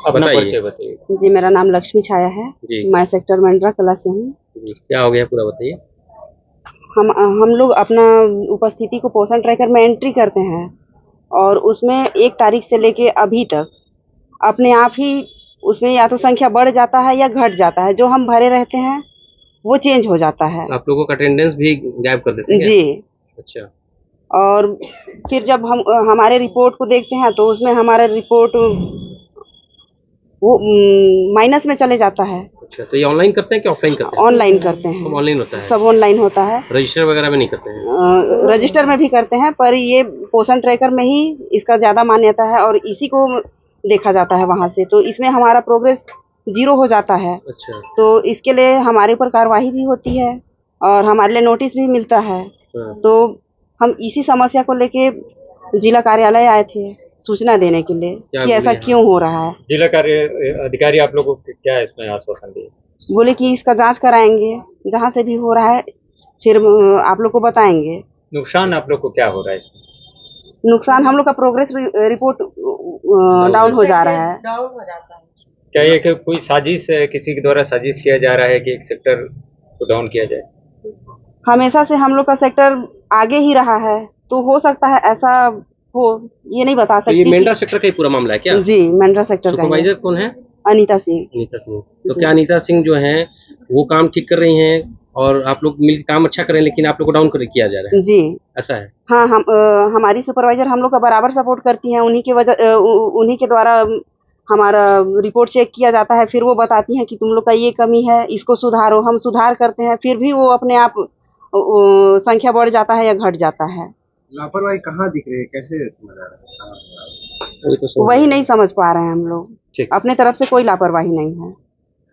अपना बताइए। परिचय बताइए। जी, मेरा नाम लक्ष्मी छाया है। जी। मैं सेक्टर मंडरा कला से हूँ। जी, क्या हो गया पूरा बताइए। हम लोग अपना उपस्थिति को पोषण ट्रैकर में एंट्री करते हैं और उसमें 1 तारीख से लेके अभी तक अपने आप ही उसमें या तो संख्या बढ़ जाता है या घट जाता है। जो हम भरे रहते हैं वो चेंज हो जाता है। आप लोगों का अटेंडेंस भी गायब कर देते हैं क्या? जी। अच्छा। और फिर जब हम हमारे रिपोर्ट को देखते हैं तो उसमें हमारा रिपोर्ट वो माइनस में चले जाता है। अच्छा, तो ये ऑनलाइन करते हैं कि ऑफलाइन करते हैं? ऑनलाइन करते हैं। सब ऑनलाइन होता है। सब ऑनलाइन होता है। रजिस्टर वगैरह में नहीं करते हैं? रजिस्टर में भी करते हैं पर ये पोषण ट्रैकर में ही इसका ज़्यादा मान्यता है और इसी को देखा जाता है वहाँ से। तो इसमें हमारा प्रोग्रेस 0 हो जाता है। अच्छा। तो इसके लिए हमारे ऊपर कार्रवाई भी होती है और हमारे लिए नोटिस भी मिलता है। हाँ। तो हम इसी समस्या को लेके जिला कार्यालय आए थे सूचना देने के लिए क्या कि ऐसा बोले? क्यों हो रहा है। जिला कार्य अधिकारी आप लोगों को क्या इसमें आश्वासन दिए? बोले कि इसका जांच कराएंगे, जहाँ से भी हो रहा है फिर आप लोग को बताएंगे। नुकसान आप लोग को क्या हो रहा है इसमें? नुकसान हम लोग का प्रोग्रेस रिपोर्ट डाउन हो जा रहा है। क्या ये कि कोई साजिश है, किसी के द्वारा साजिश किया जा रहा है कि एक सेक्टर को डाउन किया जाए? हमेशा से हम लोग का सेक्टर आगे ही रहा है तो हो सकता है ऐसा हो, ये नहीं बता तो सकती ये कि- मेंढरा सेक्टर का ही पूरा मामला है क्या? जी, मेंढरा सेक्टर का ही है। सुपरवाइजर कौन है? अनीता सिंह। अनीता सिंह। तो जी। क्या अनीता सिंह जो है वो काम ठीक कर रही हैं और आप लोग मिल काम अच्छा कर रहे हैं लेकिन आप लोग को डाउन किया जा रहा है, जी ऐसा है? हाँ, हमारी सुपरवाइजर हम लोग का बराबर सपोर्ट करती हैं। उन्हीं के द्वारा हमारा रिपोर्ट चेक किया जाता है। फिर वो बताती हैं कि तुम लोग का ये कमी है, इसको सुधारो। हम सुधार करते हैं फिर भी वो अपने आप संख्या बढ़ जाता है या घट जाता है। लापरवाही कहाँ दिख रही है, कैसे समझ आ रहा है? वही नहीं समझ पा रहे हैं हम लोग। ठीक। अपने तरफ से कोई लापरवाही नहीं है।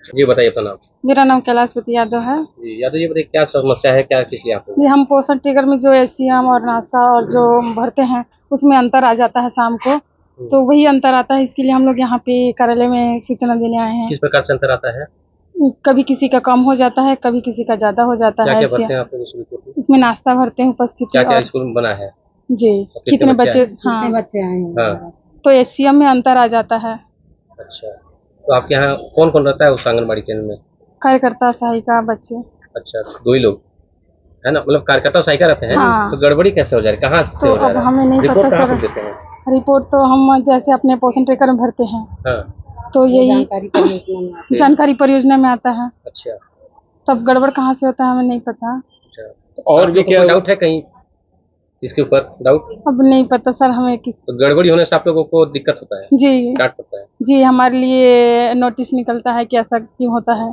ये बताइए अपना नाम। मेरा नाम कैलाशपति यादव है। जी, या तो ये बताइए क्या समस्या है, क्या किस लिए आप लोग? ये हम पोषण ट्रिगर में जो एचसीएम और नाश्ता और जो भरते हैं उसमें अंतर आ जाता है शाम को, तो वही अंतर आता है। इसके लिए हम लोग यहाँ पे कार्यालय में सूचना देने आए हैं। किस प्रकार से अंतर आता है? कभी किसी का कम हो जाता है, कभी किसी का ज्यादा हो जाता क्या है। क्या भरते हैं आप लोग उस रिपोर्ट में? इसमें नाश्ता भरते हैं, उपस्थिति क्या क्या और स्कूल में बना है? जी और कितने कितने बच्चे बच्चे, हाँ बच्चे हैं। हाँ। तो एचसीएम में अंतर आ जाता है। अच्छा, तो आपके यहाँ कौन कौन रहता है उस आंगनबाड़ी केंद्र में? कार्यकर्ता, सहायिका, बच्चे। अच्छा, 2 ही लोग है ना? मतलब कार्यकर्ता और सहायिका रहते हैं। हाँ। तो गड़बड़ी कैसे हो जा रही है, कहाँ से तो हो जा अब रहा है? हमें नहीं रिपोर्ट पता कहाँ सर। पर देते हैं? रिपोर्ट तो हम जैसे अपने पोषण ट्रिगर में भरते हैं हाँ। तो यही जानकारी ठीक। परियोजना में आता है। अच्छा। तब गड़बड़ कहाँ से होता है हमें नहीं पता। अच्छा, तो और भी क्या डाउट है कहीं इसके ऊपर डाउट? अब नहीं पता सर हमें किस। तो गड़बड़ी होने से आप लोगों को दिक्कत होता है, जी डांट पड़ता है? जी, हमारे लिए नोटिस निकलता है कि ऐसा क्यों होता है।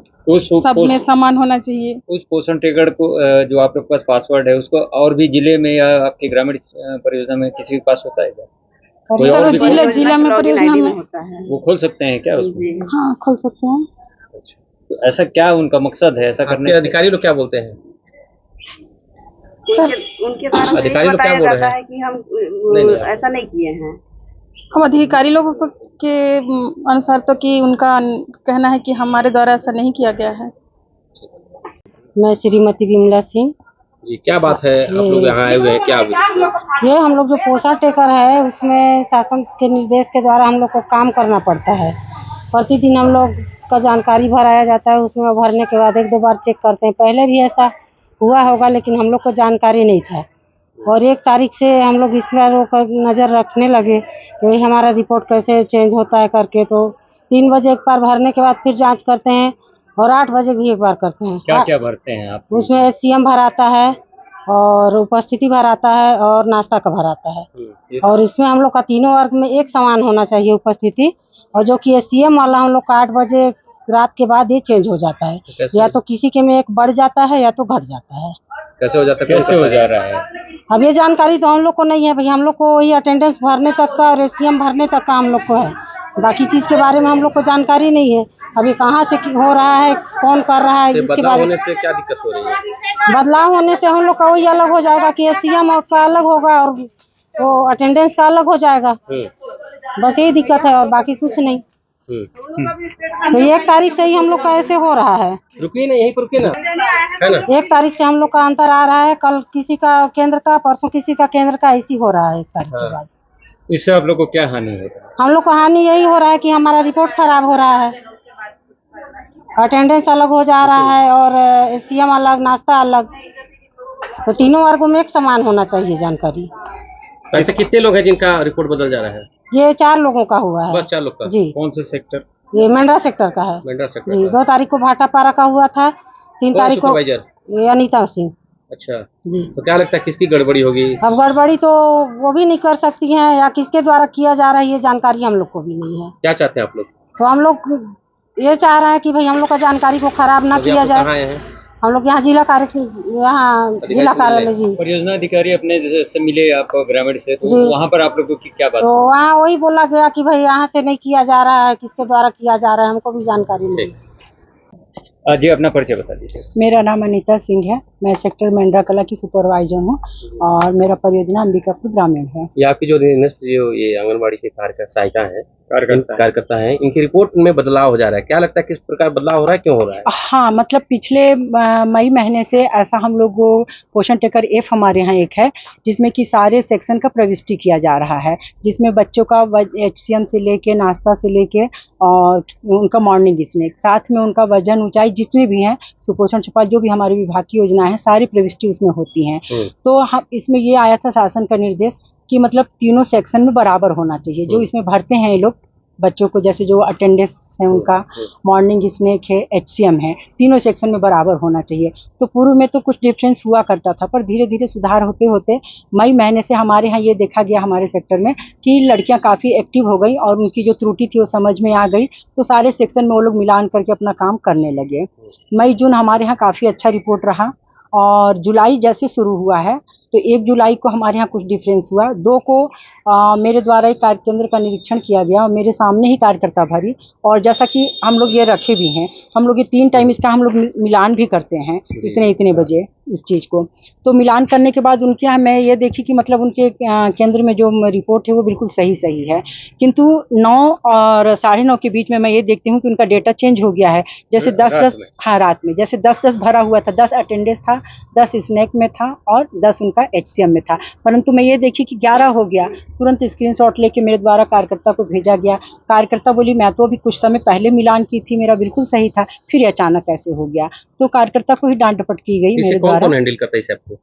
सब में समान होना चाहिए। उस पोषण ट्रिगर को जो आप लोग के पास पासवर्ड है उसको और भी जिले में या आपके ग्रामीण परियोजना में किसी के पास होता है क्या? कोई सर और वो भी जिला में परियोजना में होता है। वो खोल सकते हैं क्या उसमें? जी हाँ खोल सकते हैं। अच्छा, तो ऐसा क्या उनका मकसद है ऐसा करने आपके से? अधिकारी लोग क्या बोलते हैं? उनके द्वारा तो अधिकारी यही लोग क्या बताया बोल रहे जाता हैं? है कि हम नहीं, ऐसा नहीं किए हैं। हम अधिकारी लोगों के अनुसार तो कि उनका कहना है कि हमारे द्वारा ऐसा नहीं किया गया है। मैं श्रीमती विमला सिंह। जी, क्या बात है आप लोग यहाँ आए हुए हैं, क्या अभी? ये हम लोग जो पोषण टेकर है उसमें शासन के निर्देश के द्वारा हम लोग को काम करना पड़ता है। प्रतिदिन हम लोग का जानकारी भराया जाता है, उसमें भरने के बाद 1-2 बार चेक करते हैं। पहले भी ऐसा हुआ होगा लेकिन हम लोग को जानकारी नहीं था और 1 तारीख से हम लोग इस पर नज़र रखने लगे वही हमारा रिपोर्ट कैसे चेंज होता है करके। तो 3 बजे एक बार भरने के बाद फिर जांच करते हैं और 8 बजे भी एक बार करते हैं। क्या क्या भरते हैं आप? उसमें एचसीएम भराता है और उपस्थिति भराता है और नाश्ता का भराता है। और इसमें हम लोग का तीनों वर्ग में एक समान होना चाहिए उपस्थिति। और जो कि एचसीएम वाला हम लोग का 8 बजे रात के बाद ये चेंज हो जाता है, या तो किसी के में एक बढ़ जाता है या तो घट जाता है। कैसे हो जाता है, कैसे हो जा रहा है? अब ये जानकारी तो हम लोग को नहीं है भाई। हम लोग को वही अटेंडेंस भरने तक का और एचसीएम भरने तक का हम लोग को है, बाकी चीज़ के बारे में हम लोग को जानकारी नहीं है। अभी कहाँ से हो रहा है, कौन कर रहा है, इसके बदलाव बारे होने से क्या दिक्कत हो रही है? बदलाव होने से हम लोग का वही अलग हो जाएगा कि एचसीएम का अलग होगा और वो अटेंडेंस का अलग हो जाएगा। बस यही दिक्कत है और बाकी कुछ नहीं। तो 1 तारीख से ही हम लोग का ऐसे हो रहा है। रुकिए ना, यहीं पर रुकिए ना, है ना? 1 तारीख से हम लोग का अंतर आ रहा है। कल किसी का केंद्र का, परसों किसी का केंद्र का, ऐसी हो रहा है 1 तारीख के बाद। इससे आप लोग को क्या हानि है? हम लोग को हानि यही हो रहा है कि हमारा रिपोर्ट खराब हो रहा है, अटेंडेंस अलग हो जा रहा है और एसीएम अलग, नाश्ता अलग, तो तीनों वर्गों में एक समान होना चाहिए जानकारी। ऐसे कितने लोग हैं जिनका रिपोर्ट बदल जा रहा है? ये 4 लोगों का हुआ है। बस 4 लोग का? जी। कौन से सेक्टर? ये मेंढरा सेक्टर का है। मेंढरा सेक्टर जी। का। 2 तारीख को भाटापारा का हुआ था, 3 कौन तारीख को सुपरवाइजर? ये अनीता सिंह। अच्छा, जी। तो क्या लगता है किसकी गड़बड़ी होगी? अब गड़बड़ी तो वो भी नहीं कर सकती हैं या किसके द्वारा किया जा रहा है ये जानकारी हम लोग को भी नहीं है। क्या चाहते हैं आप लोग? तो हम लोग ये चाह रहे हैं कि भाई हम लोग का जानकारी को खराब ना अभी किया आप लोग जाए। कहाँ आए हैं? हम लोग यहाँ जिला कार्यालय जी। परियोजना अधिकारी अपने से मिले आप ग्रामीण से, तो जी। वहाँ पर आप लोगों की क्या बात? तो वहाँ वही बोला गया कि भाई यहाँ से नहीं किया जा रहा है, किसके द्वारा किया जा रहा है हमको भी जानकारी नहीं। जी, अपना परिचय बता दीजिए। मेरा नाम अनीता सिंह है, मैं सेक्टर मेंढरा कला की सुपरवाइजर हूँ और मेरा परियोजना अंबिकापुर ग्रामीण है। ये आपकी जो अधीनस्थ जो ये आंगनबाड़ी के सहायिका है, कार्यकर्ता है, इनकी रिपोर्ट में बदलाव हो जा रहा है, क्या लगता है किस प्रकार बदलाव हो रहा है, क्यों हो रहा है? हाँ, मतलब पिछले मई महीने से ऐसा हम लोग को पोषण टेकर एफ हमारे यहाँ एक है जिसमें कि सारे सेक्शन का प्रविष्टि किया जा रहा है, जिसमें बच्चों का HCM से लेके नाश्ता से लेके और उनका मॉर्निंग स्नैक, साथ में उनका वजन ऊंचाई जितने भी हैं, सुपोषण छपाल जो भी हमारे विभाग की योजना है सारी प्रविष्टि उसमें होती हैं। तो हम इसमें ये आया था शासन का निर्देश कि मतलब तीनों सेक्शन में बराबर होना चाहिए। जो इसमें भरते हैं ये लोग बच्चों को, जैसे जो अटेंडेंस है उनका, मॉर्निंग स्नैक है, HCM है, तीनों सेक्शन में बराबर होना चाहिए। तो पूर्व में तो कुछ डिफरेंस हुआ करता था, पर धीरे धीरे सुधार होते होते मई महीने से हमारे यहाँ ये देखा गया हमारे सेक्टर में कि लड़कियां काफ़ी एक्टिव हो गई और उनकी जो त्रुटि थी वो समझ में आ गई, तो सारे सेक्शन में वो लोग मिलान करके अपना काम करने लगे। मई जून हमारे यहाँ काफ़ी अच्छा रिपोर्ट रहा और जुलाई जैसे शुरू हुआ है तो 1 जुलाई को हमारे यहाँ कुछ डिफरेंस हुआ। 2 को मेरे द्वारा एक कार्य केंद्र का निरीक्षण किया गया और मेरे सामने ही कार्यकर्ता भरी, और जैसा कि हम लोग ये रखे भी हैं, हम लोग ये 3 टाइम इसका हम लोग मिलान भी करते हैं इतने बजे इस चीज़ को। तो मिलान करने के बाद उनके यहाँ मैं ये देखी कि मतलब उनके केंद्र में जो रिपोर्ट है वो बिल्कुल सही है, किंतु 9 और 9:30 के बीच में मैं ये देखती हूँ कि उनका डेटा चेंज हो गया है। जैसे 10-10 हाँ रात में जैसे 10-10 भरा हुआ था, 10 अटेंडेंस था, 10 स्नैक में था और 10 उनका HCM में था, परंतु मैं ये देखी कि 11 हो गया। तुरंत स्क्रीनशॉट लेके मेरे द्वारा कार्यकर्ता को भेजा गया। कार्यकर्ता बोली मैं तो अभी कुछ समय पहले मिलान की थी, मेरा बिल्कुल सही था, फिर अचानक ऐसे हो गया। तो कार्यकर्ता को ही डांट डपट की गई मेरे द्वारा। कौन हैंडल करता है इस ऐप को?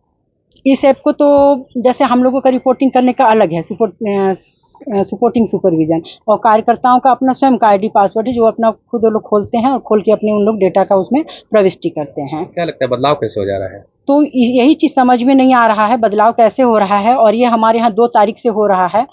इस ऐप को तो जैसे हम लोगों का रिपोर्टिंग करने का अलग है, सपोर्टिंग सुपरविजन, और कार्यकर्ताओं का अपना स्वयं का ID पासवर्ड है जो अपना खुद वो लोग खोलते हैं और खोल के अपने उन लोग डेटा का उसमें प्रविष्टि करते हैं। क्या लगता है बदलाव कैसे हो जा रहा है? तो यही चीज़ समझ में नहीं आ रहा है बदलाव कैसे हो रहा है, और ये हमारे यहाँ 2 तारीख से हो रहा है।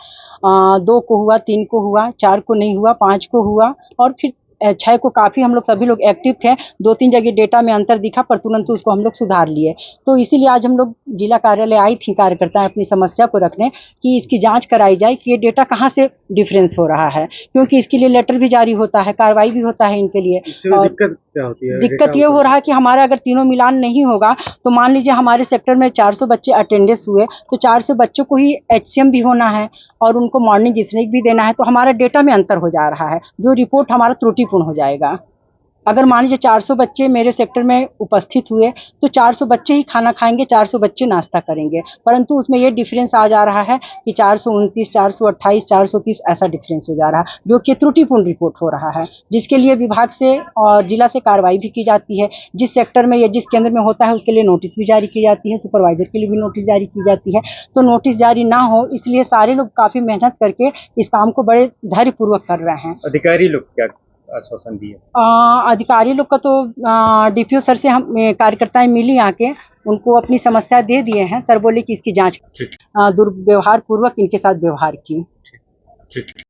2 को हुआ, 3 को हुआ, 4 को नहीं हुआ, 5 को हुआ और फिर 6 को काफ़ी हम लोग सभी लोग एक्टिव थे। 2-3 जगह डेटा में अंतर दिखा पर तुरंत उसको हम लोग सुधार लिए। तो इसीलिए आज हम लोग जिला कार्यालय आई थी कार्यकर्ताएं अपनी समस्या को रखने कि इसकी जांच कराई जाए कि ये डेटा कहाँ से डिफरेंस हो रहा है, क्योंकि इसके लिए लेटर भी जारी होता है, कार्रवाई भी होता है इनके लिए। और दिक्कत क्या होती है? दिक्कत ये हो रहा है कि हमारा अगर तीनों मिलान नहीं होगा तो मान लीजिए हमारे सेक्टर में 400 बच्चे अटेंडेंस हुए तो 400 बच्चों को ही HCM भी होना है और उनको मॉर्निंग स्नैक भी देना है, तो हमारा डेटा में अंतर हो जा रहा है, जो रिपोर्ट हमारा त्रुटिपूर्ण हो जाएगा। अगर मान लीजिए 400 बच्चे मेरे सेक्टर में उपस्थित हुए तो 400 बच्चे ही खाना खाएंगे, 400 बच्चे नाश्ता करेंगे, परंतु उसमें ये डिफरेंस आ जा रहा है कि 429, 428, 430 ऐसा डिफरेंस हो जा रहा है, जो कि त्रुटिपूर्ण रिपोर्ट हो रहा है, जिसके लिए विभाग से और जिला से कार्रवाई भी की जाती है। जिस सेक्टर में या जिस केंद्र में होता है उसके लिए नोटिस भी जारी की जाती है, सुपरवाइजर के लिए भी नोटिस जारी की जाती है। तो नोटिस जारी ना हो इसलिए सारे लोग काफ़ी मेहनत करके इस काम को बड़े धैर्यपूर्वक कर रहे हैं। अधिकारी लोग क्या आश्वासन दिए? अधिकारी लोग का तो DPO सर से हम कार्यकर्ताएं मिली आके उनको अपनी समस्या दे दिए हैं। सर बोले कि इसकी जांच दुर्व्यवहार पूर्वक इनके साथ व्यवहार की।